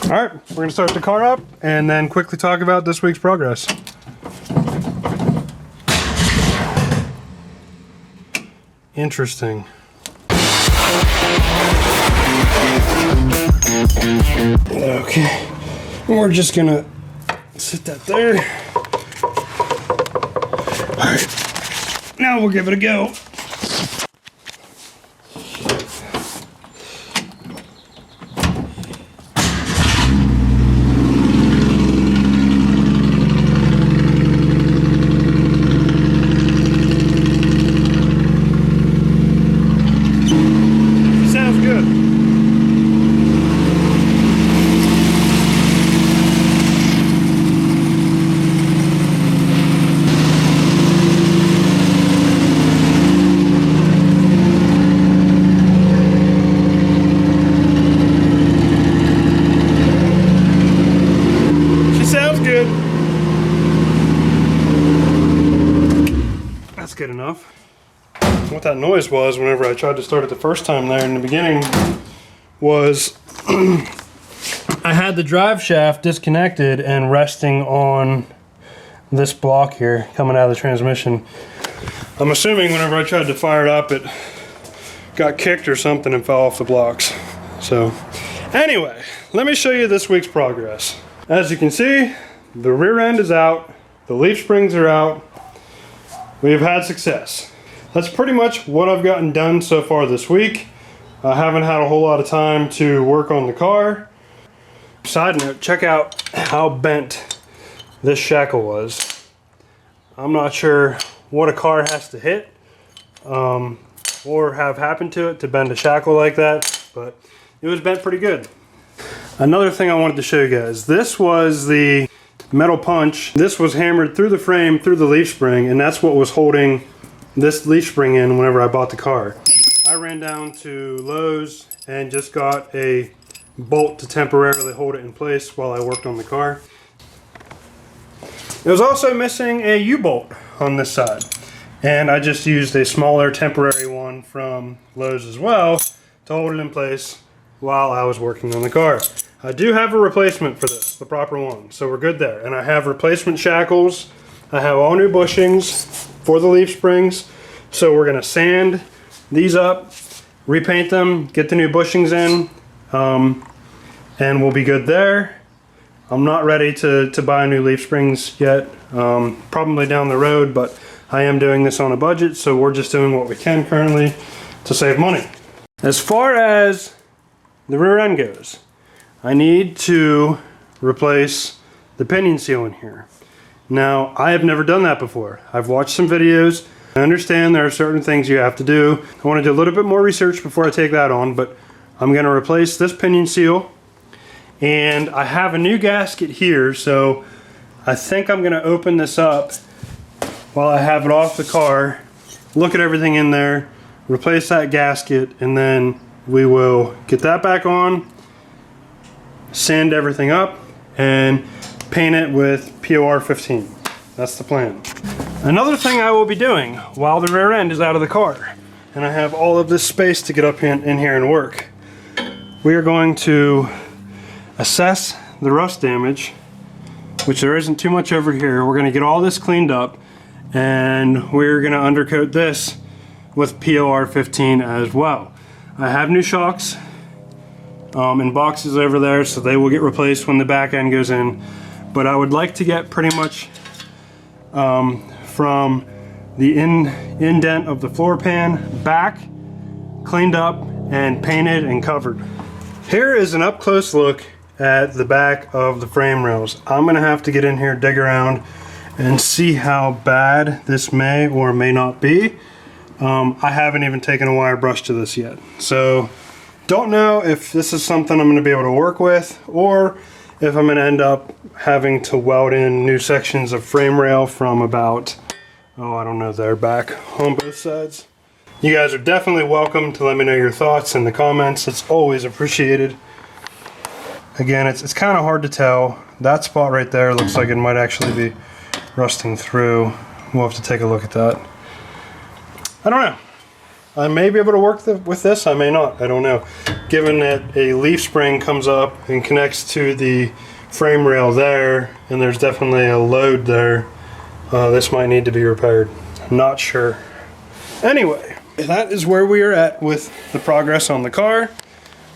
All right, we're gonna start the car up and then quickly talk about this week's progress. Interesting. Okay, we're just gonna sit that there. All right, now we'll give it a go. Good enough. What that noise was whenever I tried to start it the first time there in the beginning was I had the drive shaft disconnected and resting on this block here coming out of the transmission. I'm assuming whenever I tried to fire it up it got kicked or something and fell off the blocks. So anyway, let me show you this week's progress. As you can see, the rear end is out, the leaf springs are out. We've had success. That's pretty much what I've gotten done so far this week. I haven't had a whole lot of time to work on the car. Side note, check out how bent this shackle was. I'm not sure what a car has to hit or have happened to it to bend a shackle like that, but it was bent pretty good. Another thing I wanted to show you guys, this was the metal punch. This was hammered through the frame, through the leaf spring, and that's what was holding this leaf spring in whenever I bought the car. I ran down to Lowe's and just got a bolt to temporarily hold it in place while I worked on the car. It was also missing a U-bolt on this side, and I just used a smaller temporary one from Lowe's as well to hold it in place while I was working on the car. I do have a replacement for this, the proper one, so we're good there. And I have replacement shackles. I have all new bushings for the leaf springs. So we're gonna sand these up, repaint them, get the new bushings in, and we'll be good there. I'm not ready to buy new leaf springs yet, probably down the road, but I am doing this on a budget, so we're just doing what we can currently to save money. As far as the rear end goes, I need to replace the pinion seal in here. Now, I have never done that before. I've watched some videos. I understand there are certain things you have to do. I want to do a little bit more research before I take that on, but I'm going to replace this pinion seal. And I have a new gasket here, so I think I'm going to open this up while I have it off the car, look at everything in there, replace that gasket, and then we will get that back on, sand everything up, and paint it with POR 15. That's the plan. Another thing I will be doing while the rear end is out of the car, and I have all of this space to get up in here and work, we are going to assess the rust damage, which there isn't too much over here. We're going to get all this cleaned up, and we're going to undercoat this with POR 15 as well. I have new shocks in boxes over there, so they will get replaced when the back end goes in. But I would like to get pretty much from the indent of the floor pan back cleaned up and painted and covered. Here is an up close look at the back of the frame rails. I'm gonna have to get in here, dig around, and see how bad this may or may not be. I haven't even taken a wire brush to this yet, so don't know if this is something I'm going to be able to work with, or if I'm going to end up having to weld in new sections of frame rail from about, I don't know, there back on both sides. You guys are definitely welcome to let me know your thoughts in the comments. It's always appreciated. Again, it's kind of hard to tell. That spot right there looks like it might actually be rusting through. We'll have to take a look at that. I don't know. I may be able to work with this, I may not, I don't know. Given that a leaf spring comes up and connects to the frame rail there, and there's definitely a load there, this might need to be repaired. I'm not sure. Anyway, that is where we are at with the progress on the car.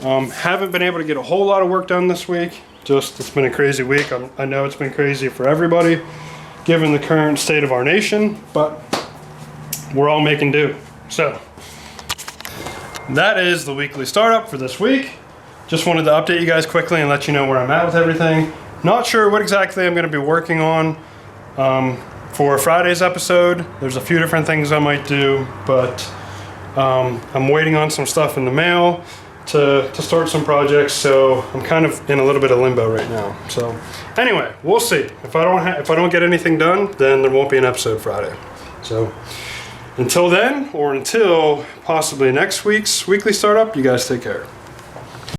Haven't been able to get a whole lot of work done this week. Just, it's been a crazy week. I know it's been crazy for everybody, given the current state of our nation, but we're all making do. So, that is the weekly startup for this week. Just wanted to update you guys quickly and let you know where I'm at with everything. Not sure what exactly I'm going to be working on for Friday's episode. There's a few different things I might do, but I'm waiting on some stuff in the mail to start some projects, so I'm kind of in a little bit of limbo right now. So anyway, we'll see. If I don't get anything done, then there won't be an episode Friday. So until then, or until possibly next week's weekly startup, you guys take care.